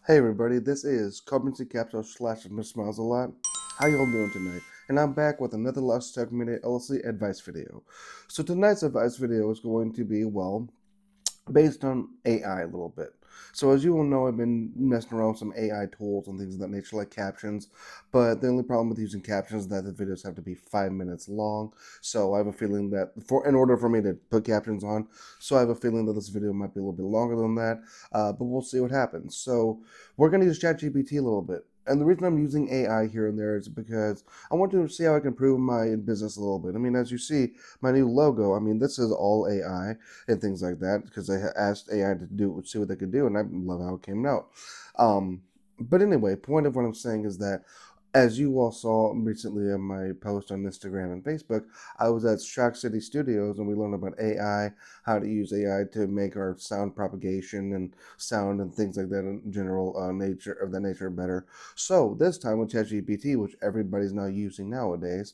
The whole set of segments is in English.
Hey everybody, this is Currency Capital slash Miss Smiles a Lot. How y'all doing tonight? And I'm back with another Last Tech Minute LLC advice video. So tonight's advice video is going to be, well, based on AI a little bit. So as you will know, I've been messing around with some AI tools and things of that nature, like captions. But the only problem with using captions is that the videos have to be 5 minutes long. So I have a feeling that in order for me to put captions on, so I have a feeling that this video might be a little bit longer than that. But we'll see what happens. So we're going to use ChatGPT a little bit. And the reason I'm using AI here and there is because I want to see how I can improve my business a little bit. I mean, as you see, my new logo, I mean, this is all AI and things like that because I asked AI to see what they could do, and I love how it came out. But anyway, point of what I'm saying is that, as you all saw recently in my post on Instagram and Facebook, I was at Shock City Studios and we learned about AI, how to use AI to make our sound propagation and sound and things like that in general nature better. So this time with ChatGPT, which everybody's now using nowadays,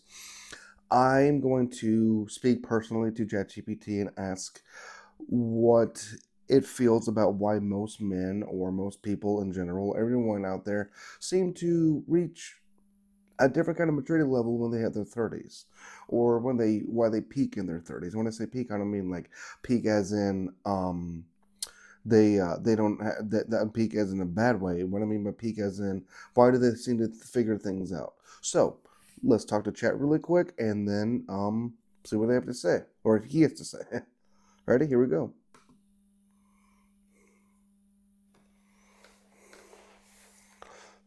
I'm going to speak personally to ChatGPT and ask what it feels about why most men or most people in general, everyone out there, seem to reach a different kind of maturity level when they hit their 30s, or why they peak in their 30s. When I say peak, I don't mean like peak as in they don't that peak as in a bad way. What I mean by peak as in why do they seem to figure things out? So let's talk to chat really quick and then see what they have to say, or he has to say. Ready? Here we go.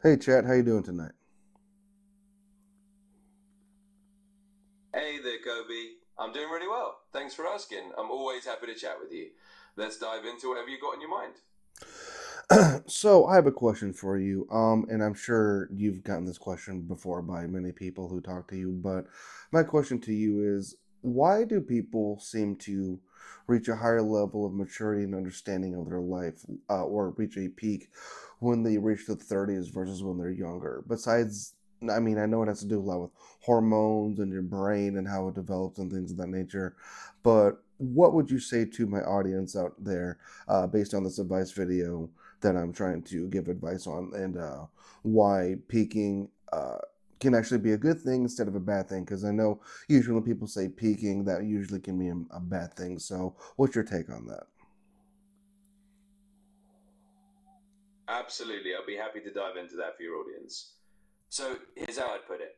Hey chat, how you doing tonight? Hey there, Kobe. I'm doing really well. Thanks for asking. I'm always happy to chat with you. Let's dive into whatever you got in your mind. So I have a question for you. And I'm sure you've gotten this question before by many people who talk to you, but my question to you is why do people seem to reach a higher level of maturity and understanding of their life, or reach a peak when they reach the 30s versus when they're younger? Besides, I mean, I know it has to do a lot with hormones and your brain and how it develops and things of that nature, but what would you say to my audience out there, based on this advice video that I'm trying to give advice on, and why peaking can actually be a good thing instead of a bad thing? Because I know usually when people say peaking, that usually can be a bad thing. So, what's your take on that? Absolutely, I'll be happy to dive into that for your audience. So, here's how I'd put it.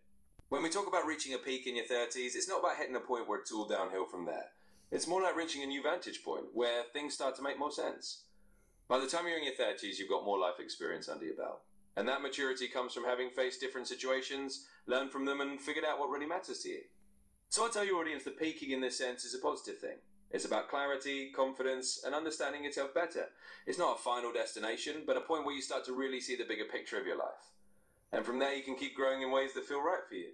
When we talk about reaching a peak in your 30s, it's not about hitting a point where it's all downhill from there. It's more like reaching a new vantage point where things start to make more sense. By the time you're in your 30s, you've got more life experience under your belt. And that maturity comes from having faced different situations, learned from them, and figured out what really matters to you. So I tell your audience that peaking in this sense is a positive thing. It's about clarity, confidence, and understanding yourself better. It's not a final destination, but a point where you start to really see the bigger picture of your life. And from there, you can keep growing in ways that feel right for you.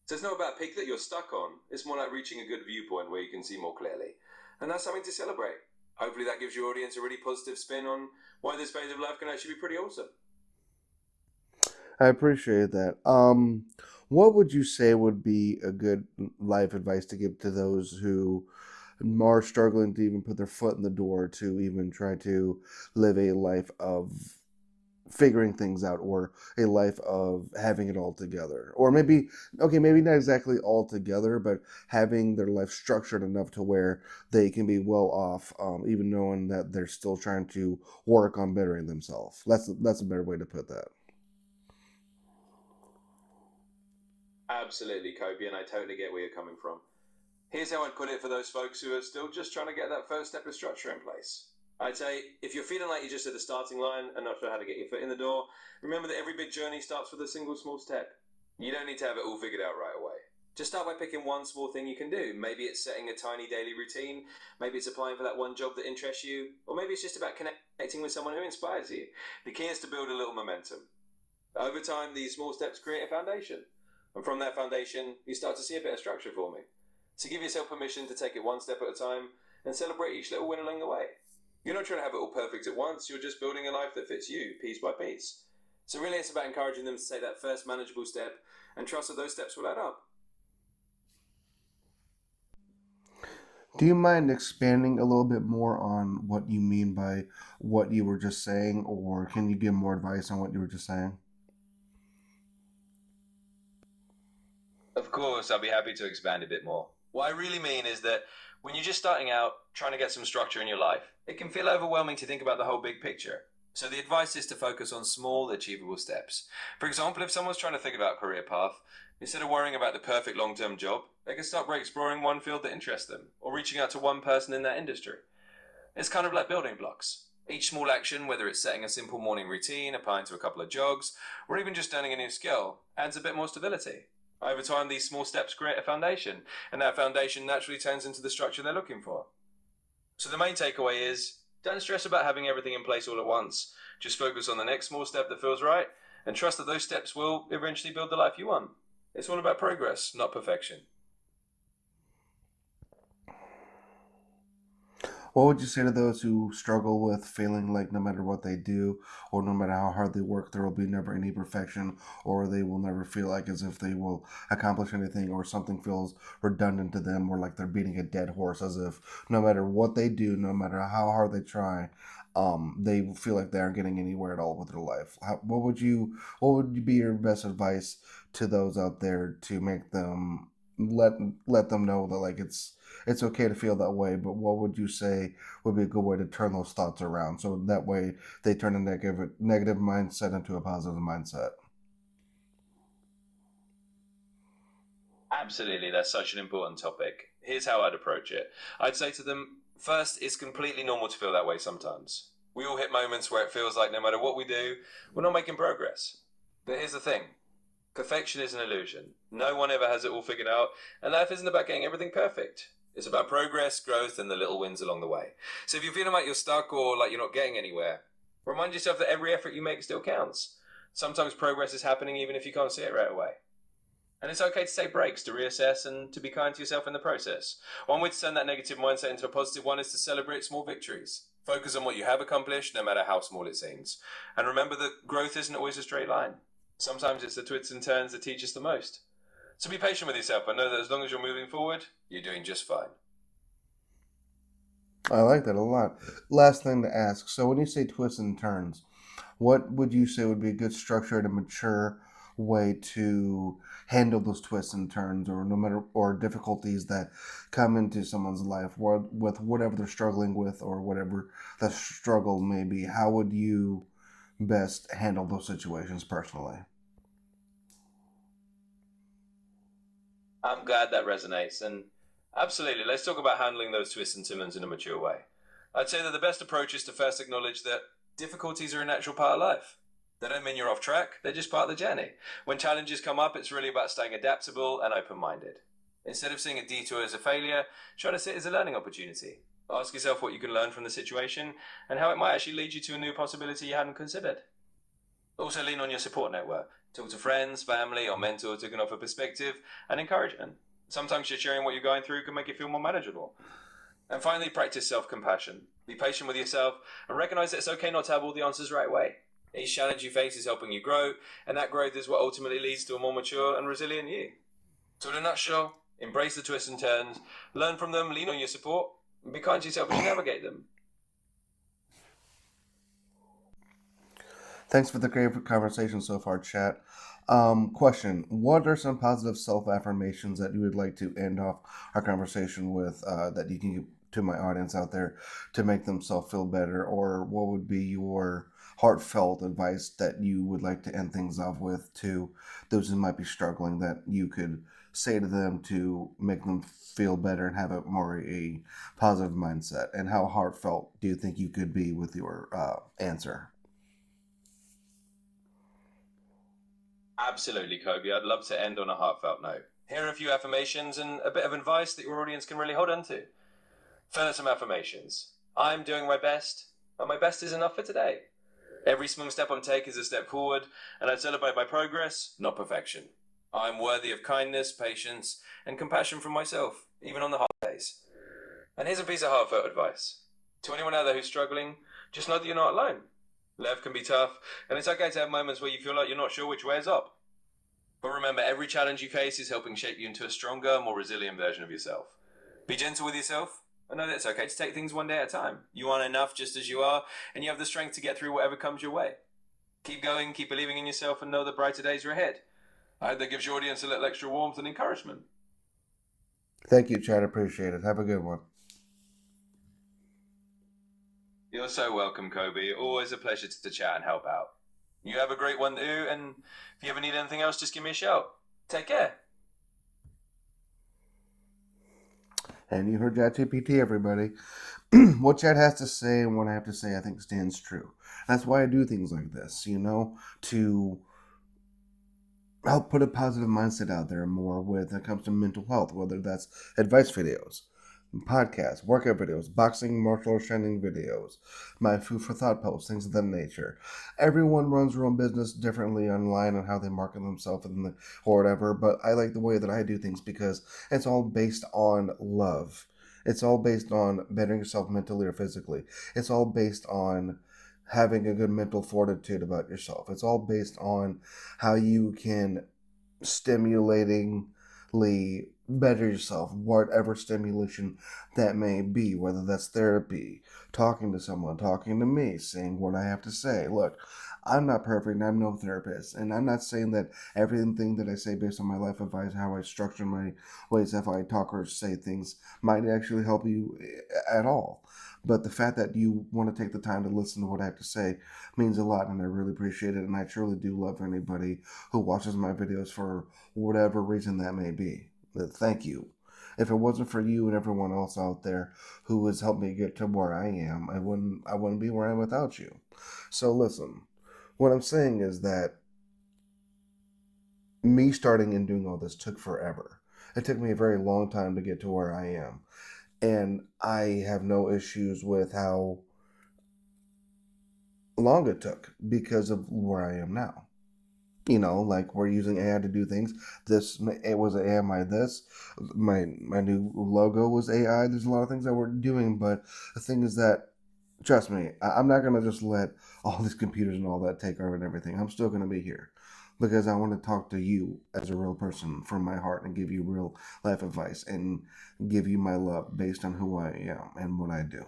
So it's not about a peak that you're stuck on, it's more like reaching a good viewpoint where you can see more clearly. And that's something to celebrate. Hopefully, that gives your audience a really positive spin on why this phase of life can actually be pretty awesome. I appreciate that. What would you say would be a good life advice to give to those who are struggling to even put their foot in the door to even try to live a life of figuring things out, or a life of having it all together, or maybe, okay, maybe not exactly all together, but having their life structured enough to where they can be well off, even knowing that they're still trying to work on bettering themselves. That's a better way to put that. Absolutely, Kobe, and I totally get where you're coming from. Here's how I'd put it for those folks who are still just trying to get that first step of structure in place. I'd say if you're feeling like you're just at the starting line and not sure how to get your foot in the door, remember that every big journey starts with a single small step. You don't need to have it all figured out right away. Just start by picking one small thing you can do. Maybe it's setting a tiny daily routine, maybe it's applying for that one job that interests you, or maybe it's just about connecting with someone who inspires you. The key is to build a little momentum. Over time, these small steps create a foundation. And from that foundation, you start to see a bit of structure forming. So give yourself permission to take it one step at a time and celebrate each little win along the way. You're not trying to have it all perfect at once, you're just building a life that fits you, piece by piece. So really it's about encouraging them to take that first manageable step and trust that those steps will add up. Do you mind expanding a little bit more on what you mean by what you were just saying, or can you give more advice on what you were just saying? Of course, I'll be happy to expand a bit more. What I really mean is that when you're just starting out, trying to get some structure in your life, it can feel overwhelming to think about the whole big picture. So the advice is to focus on small, achievable steps. For example, if someone's trying to think about a career path, instead of worrying about the perfect long-term job, they can start by exploring one field that interests them, or reaching out to one person in that industry. It's kind of like building blocks. Each small action, whether it's setting a simple morning routine, applying to a couple of jogs, or even just learning a new skill, adds a bit more stability. Over time, these small steps create a foundation, and that foundation naturally turns into the structure they're looking for. So the main takeaway is, don't stress about having everything in place all at once. Just focus on the next small step that feels right, and trust that those steps will eventually build the life you want. It's all about progress, not perfection. What would you say to those who struggle with feeling like no matter what they do, or no matter how hard they work, there will be never any perfection, or they will never feel like as if they will accomplish anything, or something feels redundant to them, or like they're beating a dead horse, as if no matter what they do, no matter how hard they try, they feel like they aren't getting anywhere at all with their life. What would be your best advice to those out there to make them let let them know that like it's okay to feel that way, but what would you say would be a good way to turn those thoughts around so that way they turn a negative mindset into a positive mindset? Absolutely, that's such an important topic. Here's how I'd approach it. I'd say to them, first, it's completely normal to feel that way sometimes. We all hit moments where it feels like no matter what we do, we're not making progress. But here's the thing, perfection is an illusion. No one ever has it all figured out, and life isn't about getting everything perfect. It's about progress, growth, and the little wins along the way. So if you're feeling like you're stuck or like you're not getting anywhere, remind yourself that every effort you make still counts. Sometimes progress is happening even if you can't see it right away. And it's okay to take breaks, to reassess, and to be kind to yourself in the process. One way to turn that negative mindset into a positive one is to celebrate small victories. Focus on what you have accomplished, no matter how small it seems. And remember that growth isn't always a straight line. Sometimes it's the twists and turns that teach us the most. So be patient with yourself and know that as long as you're moving forward, you're doing just fine. I like that a lot. Last thing to ask. So when you say twists and turns, what would you say would be a good structured and mature way to handle those twists and turns, or no matter or difficulties that come into someone's life, with whatever they're struggling with or whatever the struggle may be? How would you best handle those situations personally? I'm glad that resonates, and absolutely, let's talk about handling those twists and turns in a mature way. I'd say that the best approach is to first acknowledge that difficulties are a natural part of life. They don't mean you're off track, they're just part of the journey. When challenges come up, it's really about staying adaptable and open minded. Instead of seeing a detour as a failure, try to see it as a learning opportunity. Ask yourself what you can learn from the situation and how it might actually lead you to a new possibility you hadn't considered. Also, lean on your support network. Talk to friends, family, or mentors who can offer perspective and encouragement. Sometimes just sharing what you're going through can make it feel more manageable. And finally, practice self-compassion. Be patient with yourself and recognize that it's okay not to have all the answers right away. Each challenge you face is helping you grow, and that growth is what ultimately leads to a more mature and resilient you. So in a nutshell, embrace the twists and turns, learn from them, lean on your support, and be kind to yourself as you navigate them. Thanks for the great conversation so far, chat. Question: what are some positive self-affirmations that you would like to end off our conversation with, that you can give to my audience out there to make themselves feel better? Or what would be your heartfelt advice that you would like to end things off with to those who might be struggling, that you could say to them to make them feel better and have a more a positive mindset? And how heartfelt do you think you could be with your answer? Absolutely, Kobe. I'd love to end on a heartfelt note. Here are a few affirmations and a bit of advice that your audience can really hold on to. First, some affirmations. I'm doing my best, and my best is enough for today. Every small step I'm taking is a step forward, and I celebrate my progress, not perfection. I'm worthy of kindness, patience, and compassion from myself, even on the hard days. And here's a piece of heartfelt advice. To anyone out there who's struggling, just know that you're not alone. Life can be tough, and it's okay to have moments where you feel like you're not sure which way is up. But remember, every challenge you face is helping shape you into a stronger, more resilient version of yourself. Be gentle with yourself. I know that it's okay to take things one day at a time. You aren't enough just as you are, and you have the strength to get through whatever comes your way. Keep going, keep believing in yourself, and know that brighter days are ahead. I hope that gives your audience a little extra warmth and encouragement. Thank you, Chad. Appreciate it. Have a good one. You're so welcome, Kobe. Always a pleasure to chat and help out. You have a great one too, and if you ever need anything else, just give me a shout. Take care. And you heard ChatGPT, everybody. What Chad has to say and what I have to say, I think stands true. That's why I do things like this, to help put a positive mindset out there more when it comes to mental health, whether that's advice videos, podcasts, workout videos, boxing, martial arts training videos, my food for thought posts, things of that nature. Everyone runs their own business differently online on how they market themselves or whatever, but I like the way that I do things because it's all based on love. It's all based on bettering yourself mentally or physically. It's all based on having a good mental fortitude about yourself. It's all based on how you can stimulatingly better yourself, whatever stimulation that may be, whether that's therapy, talking to someone, talking to me, saying what I have to say. Look, I'm not perfect, I'm no therapist, and I'm not saying that everything that I say based on my life advice, how I structure my ways, if I talk or say things, might actually help you at all. But the fact that you want to take the time to listen to what I have to say means a lot, and I really appreciate it. And I truly do love anybody who watches my videos for whatever reason that may be. But thank you. If it wasn't for you and everyone else out there who has helped me get to where I am, I wouldn't be where I am without you. So listen, what I'm saying is that me starting and doing all this took forever. It took me a very long time to get to where I am. And I have no issues with how long it took because of where I am now. Like we're using AI to do things. It was AI. My new logo was AI. There's a lot of things that we're doing, but the thing is that, trust me, I'm not gonna just let all these computers and all that take over and everything. I'm still gonna be here because I want to talk to you as a real person from my heart and give you real life advice and give you my love based on who I am and what I do.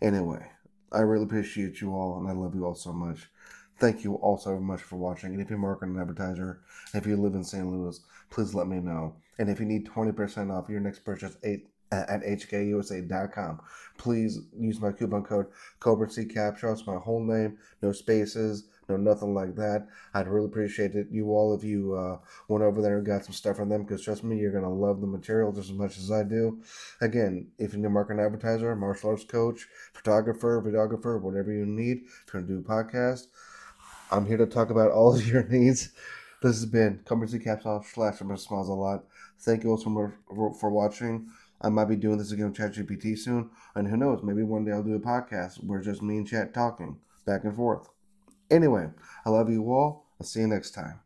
Anyway, I really appreciate you all and I love you all so much. Thank you all so much for watching. And if you're a marketing advertiser, if you live in St. Louis, please let me know. And if you need 20% off your next purchase at hkusa.com, please use my coupon code CobraCCapture. It's my whole name, no spaces, no nothing like that. I'd really appreciate it. You all, if you went over there and got some stuff from them, because trust me, you're going to love the material just as much as I do. Again, if you're a marketing advertiser, martial arts coach, photographer, videographer, whatever you need, if you're going to do a podcast, I'm here to talk about all of your needs. This has been CobraCCapture/Smiles a Lot. Thank you all so much for watching. I might be doing this again with ChatGPT soon, and who knows, maybe one day I'll do a podcast where it's just me and Chat talking back and forth. Anyway, I love you all. I'll see you next time.